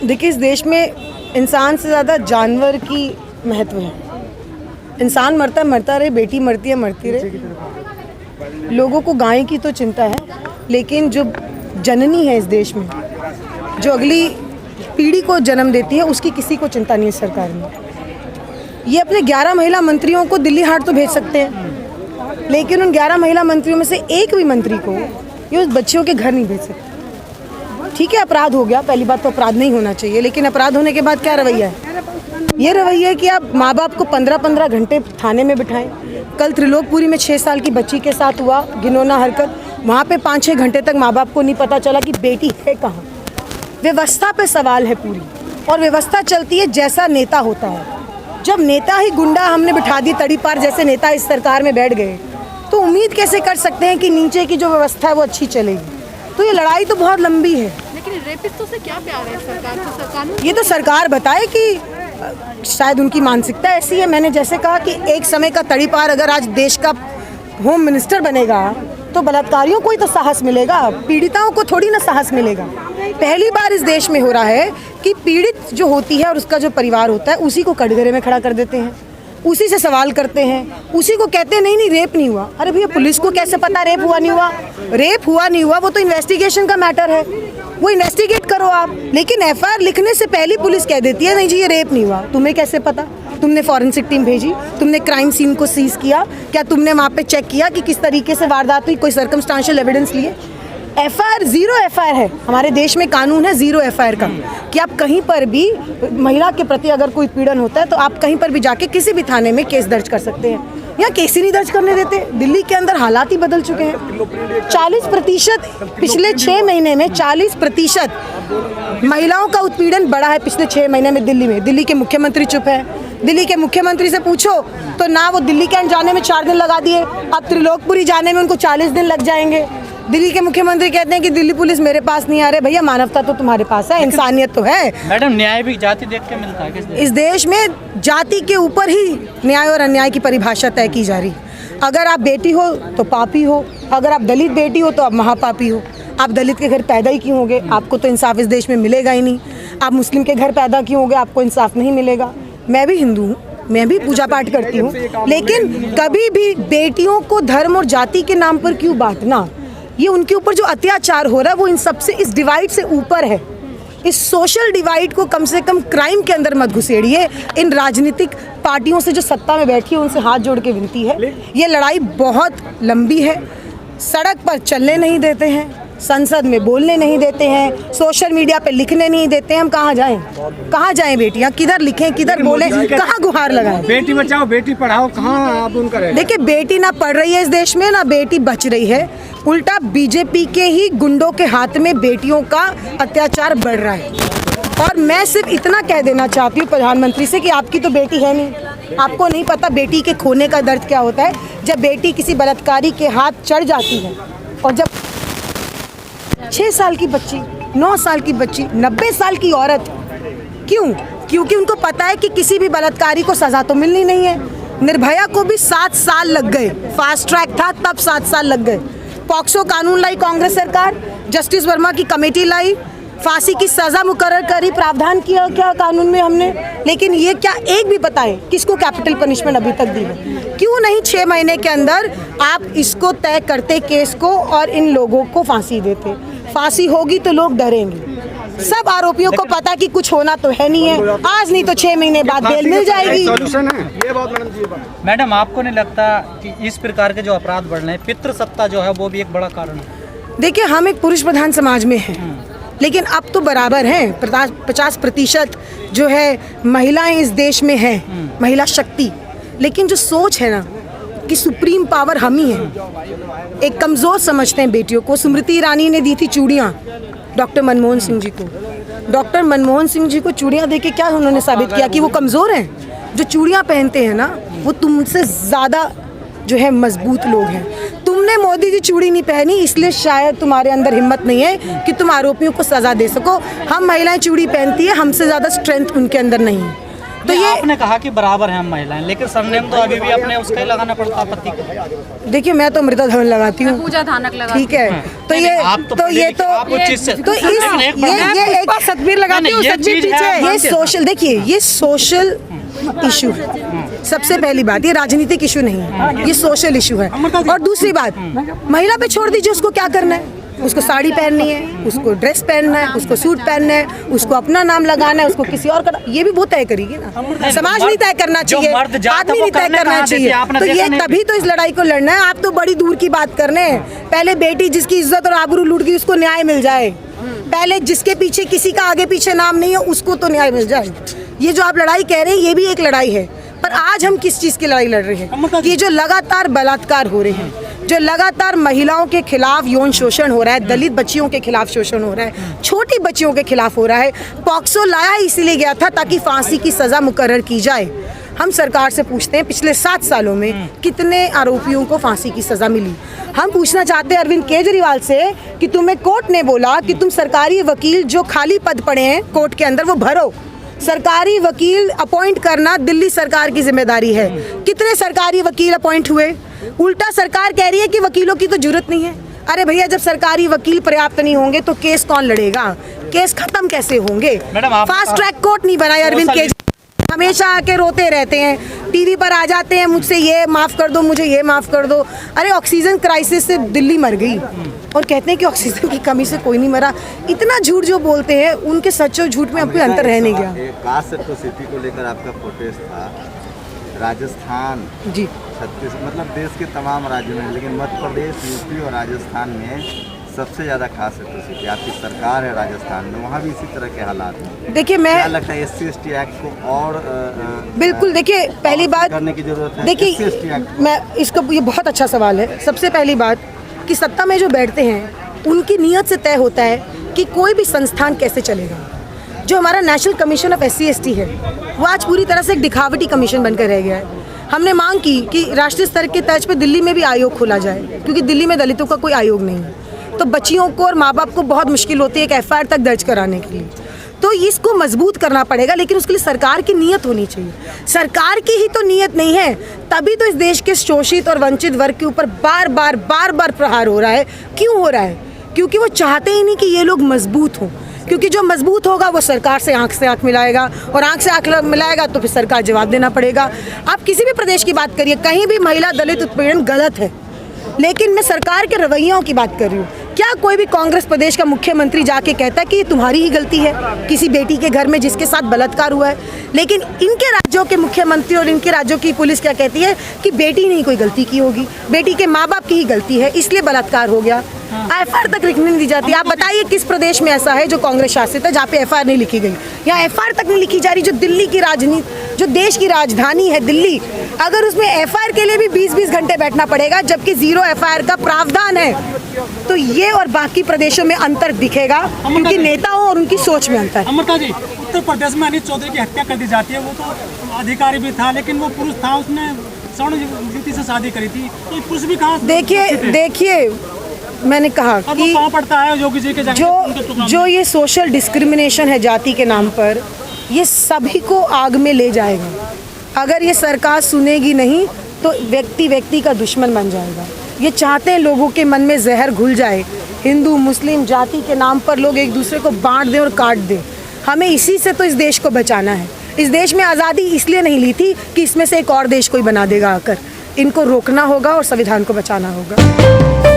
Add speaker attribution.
Speaker 1: देखिए, इस देश में इंसान से ज़्यादा जानवर की महत्व है। इंसान मरता रहे, बेटी मरती है मरती रहे। लोगों को गाय की तो चिंता है, लेकिन जो जननी है इस देश में, जो अगली पीढ़ी को जन्म देती है, उसकी किसी को चिंता नहीं है सरकार में। ये अपने 11 महिला मंत्रियों को दिल्ली हाट तो भेज सकते हैं, लेकिन उन 11 महिला मंत्रियों में से एक भी मंत्री को ये उस बच्चियों के घर नहीं भेज सकते। ठीक है, अपराध हो गया, पहली बात तो अपराध नहीं होना चाहिए, लेकिन अपराध होने के बाद क्या रवैया है? ये रवैया है कि आप माँ बाप को 15-15 घंटे थाने में बिठाएं। कल त्रिलोकपुरी में 6 साल की बच्ची के साथ हुआ घिनौना हरकत, वहाँ पे 5-6 घंटे तक माँ बाप को नहीं पता चला कि बेटी है कहाँ। व्यवस्था पे सवाल है पूरी, और व्यवस्था चलती है जैसा नेता होता है। जब नेता ही गुंडा हमने बिठा दी, तड़ी पार जैसे नेता इस सरकार में बैठ गए, तो उम्मीद कैसे कर सकते हैं कि नीचे की जो व्यवस्था है वो अच्छी चलेगी? तो ये लड़ाई तो बहुत लंबी है।
Speaker 2: लेकिन रेपिस्टों से क्या प्यार है सरकार को? सरकार
Speaker 1: ये तो सरकार बताए कि शायद उनकी मानसिकता ऐसी है। मैंने जैसे कहा कि एक समय का तड़ी पार अगर आज देश का होम मिनिस्टर बनेगा तो बलात्कारियों को ही तो साहस मिलेगा, पीड़िताओं को थोड़ी ना साहस मिलेगा। पहली बार इस देश में हो रहा है कि पीड़ित जो होती है और उसका जो परिवार होता है, उसी को कटघरे में खड़ा कर देते हैं, उसी से सवाल करते हैं, उसी को कहते हैं नहीं रेप नहीं हुआ। अरे भैया, पुलिस को कैसे पता रेप हुआ नहीं हुआ? रेप हुआ नहीं हुआ वो तो इन्वेस्टिगेशन का मैटर है, वो इन्वेस्टिगेट करो आप। लेकिन एफआईआर लिखने से पहले पुलिस कह देती है नहीं जी ये रेप नहीं हुआ। तुम्हें कैसे पता? तुमने फॉरेंसिक टीम भेजी, तुमने क्राइम सीन को सीज किया, क्या तुमने वहाँ पे चेक किया कि किस तरीके से वारदात हुई? कोई सर्कमस्टांशियल एविडेंस लिए? एफआईआर, 0 एफआईआर है हमारे देश में, कानून है 0 एफआईआर का, कि आप कहीं पर भी महिला के प्रति अगर कोई पीड़न होता है तो आप कहीं पर भी जाके किसी भी थाने में केस दर्ज कर सकते हैं। यहाँ केस ही नहीं दर्ज करने देते। दिल्ली के अंदर हालात ही बदल चुके हैं। 40% पिछले 6 महीने में 40% महिलाओं का उत्पीड़न बढ़ा है पिछले 6 महीने में दिल्ली में। दिल्ली के मुख्यमंत्री चुप है। दिल्ली के मुख्यमंत्री से पूछो तो ना, वो दिल्ली कैंट जाने में 4 दिन लगा दिए, अब त्रिलोकपुरी जाने में उनको 40 दिन लग जाएंगे। दिल्ली के मुख्यमंत्री कहते हैं कि दिल्ली पुलिस मेरे पास नहीं आ रहे। भैया, मानवता तो तुम्हारे पास है, इंसानियत तो है।
Speaker 3: मैडम, न्याय भी जाति देख के मिलता है
Speaker 1: इस देश में जाति के ऊपर ही न्याय और अन्याय की परिभाषा तय की जा रही। अगर आप बेटी हो तो पापी हो, अगर आप दलित बेटी हो तो आप महापापी हो। आप दलित के घर पैदा ही क्यों होगे? आपको तो इंसाफ इस देश में मिलेगा ही नहीं। आप मुस्लिम के घर पैदा क्यों होगे? आपको इंसाफ नहीं मिलेगा। मैं भी हिंदू हूँ, मैं भी पूजा पाठ करती हूँ, लेकिन कभी भी बेटियों को धर्म और जाति के नाम पर क्यों बांटना? ये उनके ऊपर जो अत्याचार हो रहा है वो इन सबसे, इस डिवाइड से ऊपर है। इस सोशल डिवाइड को कम से कम क्राइम के अंदर मत घुसेड़िए। इन राजनीतिक पार्टियों से जो सत्ता में बैठी है उनसे हाथ जोड़ के विनती है, ये लड़ाई बहुत लंबी है। सड़क पर चलने नहीं देते हैं, संसद में बोलने नहीं देते हैं, सोशल मीडिया पे लिखने नहीं देते हैं। हम कहाँ जाएं? कहाँ जाएं बेटियाँ? किधर लिखें, किधर बोलें, कहाँ गुहार लगाएं?
Speaker 4: बेटी बचाओ बेटी पढ़ाओ, कहाँ आप उनका?
Speaker 1: देखिए, बेटी ना पढ़ रही है इस देश में, ना बेटी बच रही है। उल्टा बीजेपी के ही गुंडों के हाथ में बेटियों का अत्याचार बढ़ रहा है। और मैं सिर्फ इतना कह देना चाहती हूँ प्रधानमंत्री से कि आपकी तो बेटी है नहीं, आपको नहीं पता बेटी के खोने का दर्द क्या होता है। जब बेटी किसी बलात्कारी के हाथ चढ़ जाती है, और जब 6 साल की बच्ची, 9 साल की बच्ची, 90 साल की औरत, क्यों? क्योंकि उनको पता है कि किसी भी बलात्कारी को सजा तो मिलनी नहीं है। निर्भया को भी 7 साल लग गए, फास्ट ट्रैक था तब 7 साल लग गए। पॉक्सो कानून लाई कांग्रेस सरकार, जस्टिस वर्मा की कमेटी लाई, फांसी की सजा मुकर्रर करी, प्रावधान किया क्या कानून में हमने, लेकिन ये क्या एक भी बताए किसको कैपिटल पनिशमेंट अभी तक दी है? क्यों नहीं 6 महीने के अंदर आप इसको तय करते केस को और इन लोगों को फांसी देते? फांसी होगी तो लोग डरेंगे। सब आरोपियों को पता कि कुछ होना तो है नहीं है, आज नहीं तो 6 महीने बाद बेल मिल जाएगी।
Speaker 3: मैडम, आपको नहीं लगता कि इस प्रकार के जो अपराध बढ़ रहे हैं, पितृसत्ता जो है वो भी एक बड़ा कारण है?
Speaker 1: देखिए, हम एक पुरुष प्रधान समाज में हैं, लेकिन अब तो बराबर हैं। 50% जो है महिलाएं इस देश में हैं, महिला शक्ति। लेकिन जो सोच है ना कि सुप्रीम पावर हम ही हैं, एक कमज़ोर समझते हैं बेटियों को। स्मृति ईरानी ने दी थी चूड़ियाँ डॉक्टर मनमोहन सिंह जी को। डॉक्टर मनमोहन सिंह जी को चूड़ियाँ दे के क्या उन्होंने साबित किया कि वो कमज़ोर हैं? जो चूड़ियाँ पहनते हैं ना, वो तुमसे ज़्यादा जो है मजबूत लोग हैं। तुमने मोदी जी चूड़ी नहीं पहनी, इसलिए शायद तुम्हारे अंदर हिम्मत नहीं है कि तुम आरोपियों को सज़ा दे सको। हम महिलाएं चूड़ी पहनती है, हमसे ज़्यादा स्ट्रेंथ उनके अंदर नहीं है।
Speaker 3: तो ये आपने कहा कि बराबर हैं हम महिलाएं, लेकिन सरनेम तो अभी भी अपने उसका ही लगाना पड़ता है पति को।
Speaker 1: देखिए मैं तो मृदा धवन लगाती हूँ,
Speaker 2: पूजा धानक लगा,
Speaker 1: ठीक है। तो ये एक सतबीर लगाती हूँ, सतबीर पीछे। ये सोशल, देखिए ये सोशल इशू है। सबसे पहली बात, ये राजनीतिक इशू नहीं है, ये सोशल इशू है। और दूसरी बात, महिला पे छोड़ दीजिए, उसको क्या करना है, उसको साड़ी पहननी है, उसको ड्रेस पहनना है, उसको सूट पहनना है, उसको अपना नाम लगाना है, उसको किसी और का, ये भी वो तय करेगी ना। समाज नहीं तय करना चाहिए, आदमी नहीं तय करना चाहिए। तो ये तभी तो इस लड़ाई को लड़ना है। आप तो बड़ी दूर की बात करने हैं, पहले बेटी जिसकी इज्जत और आबरू लूट गई उसको न्याय मिल जाए, पहले जिसके पीछे किसी का आगे पीछे नाम नहीं है उसको तो न्याय मिल जाए। ये जो आप लड़ाई कह रहे हैं ये भी एक लड़ाई है, पर आज हम किस चीज़ की लड़ाई लड़ रहे हैं? ये जो लगातार बलात्कार हो रहे हैं, जो लगातार महिलाओं के खिलाफ यौन शोषण हो रहा है, दलित बच्चियों के खिलाफ शोषण हो रहा है, छोटी बच्चियों के खिलाफ हो रहा है। पॉक्सो लाया इसीलिए गया था ताकि फांसी की सज़ा मुकर्रर की जाए। हम सरकार से पूछते हैं पिछले 7 सालों में कितने आरोपियों को फांसी की सज़ा मिली। हम पूछना चाहते हैं अरविंद केजरीवाल से कि तुम्हें कोर्ट ने बोला कि तुम सरकारी वकील जो खाली पद पड़े हैं कोर्ट के अंदर वो भरो। सरकारी वकील अपॉइंट करना दिल्ली सरकार की जिम्मेदारी है। कितने सरकारी वकील अपॉइंट हुए? उल्टा सरकार कह रही है कि वकीलों की तो जरूरत नहीं है। अरे भैया, जब सरकारी वकील पर्याप्त नहीं होंगे तो केस कौन लड़ेगा? केस खत्म कैसे होंगे? फास्ट ट्रैक कोर्ट नहीं बनाया अरविंद केजरीवाल, हमेशा आके रोते रहते हैं, टीवी पर आ जाते हैं, मुझसे ये माफ़ कर दो, मुझे ये माफ़ कर दो। अरे ऑक्सीजन क्राइसिस से दिल्ली मर गई और कहते हैं कि ऑक्सीजन की कमी से कोई नहीं मरा। इतना झूठ जो बोलते हैं, उनके सच और झूठ में अब कोई अंतर रह नहीं गया।
Speaker 5: कास्ट एट्रोसिटी को लेकर आपका प्रोटेस्ट था राजस्थान
Speaker 1: जी,
Speaker 5: छत्तीसगढ़, मतलब देश के तमाम राज्यों में, लेकिन मध्य प्रदेश, यूपी और राजस्थान में सबसे ज़्यादा खास एट्रोसिटी आपकी सरकार है राजस्थान में, वहाँ भी इसी तरह के हालात हैं।
Speaker 1: देखिए मैं
Speaker 5: क्या लगता है SC/ST एक्ट को और
Speaker 1: बिल्कुल, देखिए पहली बात
Speaker 5: करने की जरूरत है।
Speaker 1: देखिए
Speaker 5: SC/ST एक्ट
Speaker 1: मैं इसको, ये बहुत अच्छा सवाल है। सबसे पहली बात कि सत्ता में जो बैठते हैं उनकी नीयत से तय होता है कि कोई भी संस्थान कैसे चलेगा। जो हमारा नेशनल कमीशन ऑफ SC/ST है वो आज पूरी तरह से एक दिखावटी कमीशन बनकर रह गया है। हमने मांग की कि राष्ट्रीय स्तर के तर्ज पे दिल्ली में भी आयोग खोला जाए, क्योंकि दिल्ली में दलितों का कोई आयोग नहीं है। तो बच्चियों को और माँ बाप को बहुत मुश्किल होती है एक FIR तक दर्ज कराने के लिए। तो इसको मजबूत करना पड़ेगा, लेकिन उसके लिए सरकार की नीयत होनी चाहिए। सरकार की ही तो नीयत नहीं है, तभी तो इस देश के शोषित और वंचित वर्ग के ऊपर बार बार प्रहार हो रहा है। क्यों हो रहा है? क्योंकि वो चाहते ही नहीं कि ये लोग मजबूत हों, क्योंकि जो मजबूत होगा वो सरकार से आंख मिलाएगा, और आंख से आंख मिलाएगा तो फिर सरकार जवाब देना पड़ेगा। आप किसी भी प्रदेश की बात करिए, कहीं भी महिला दलित उत्पीड़न गलत है, लेकिन मैं सरकार के रवैयों की बात कर रही हूँ। क्या कोई भी कांग्रेस प्रदेश का मुख्यमंत्री जाके कहता है कि ये तुम्हारी ही गलती है किसी बेटी के घर में जिसके साथ बलात्कार हुआ है? लेकिन इनके राज्यों के मुख्यमंत्री और इनके राज्यों की पुलिस क्या कहती है कि बेटी ने कोई गलती की होगी, बेटी के माँ बाप की ही गलती है, इसलिए बलात्कार हो गया। FIR तक लिखने नहीं दी जाती। आप बताइए किस प्रदेश में ऐसा है जो कांग्रेस शासित है जहाँ पे FIR नहीं लिखी गई, या FIR तक नहीं लिखी जा रही? जो दिल्ली की राजनीति, जो देश की राजधानी है दिल्ली, अगर उसमें FIR के लिए भी 20-20 घंटे बैठना पड़ेगा जबकि 0 FIR का प्रावधान है, तो ये और बाकी प्रदेशों में अंतर दिखेगा, क्योंकि नेताओं और उनकी सोच में अंतर।
Speaker 6: अमृता जी, उत्तर प्रदेश में अनिल चौधरी की हत्या कर दी जाती है। वो तो अधिकारी भी था, लेकिन वो पुरुष था, उसने स्वर्ण युवती से शादी करी थी, तो पुरुष भी कहाँ?
Speaker 1: देखिए मैंने कहा कि
Speaker 6: पड़ता है योगी जी के
Speaker 1: जो ये सोशल डिस्क्रिमिनेशन है जाति के नाम पर, ये सभी को आग में ले जाएगा। अगर ये सरकार सुनेगी नहीं तो व्यक्ति का दुश्मन बन जाएगा। ये चाहते हैं लोगों के मन में जहर घुल जाए, हिंदू मुस्लिम जाति के नाम पर लोग एक दूसरे को बांट दें और काट दें। हमें इसी से तो इस देश को बचाना है। इस देश में आज़ादी इसलिए नहीं ली थी कि इसमें से एक और देश कोई बना देगा आकर। इनको रोकना होगा और संविधान को बचाना होगा।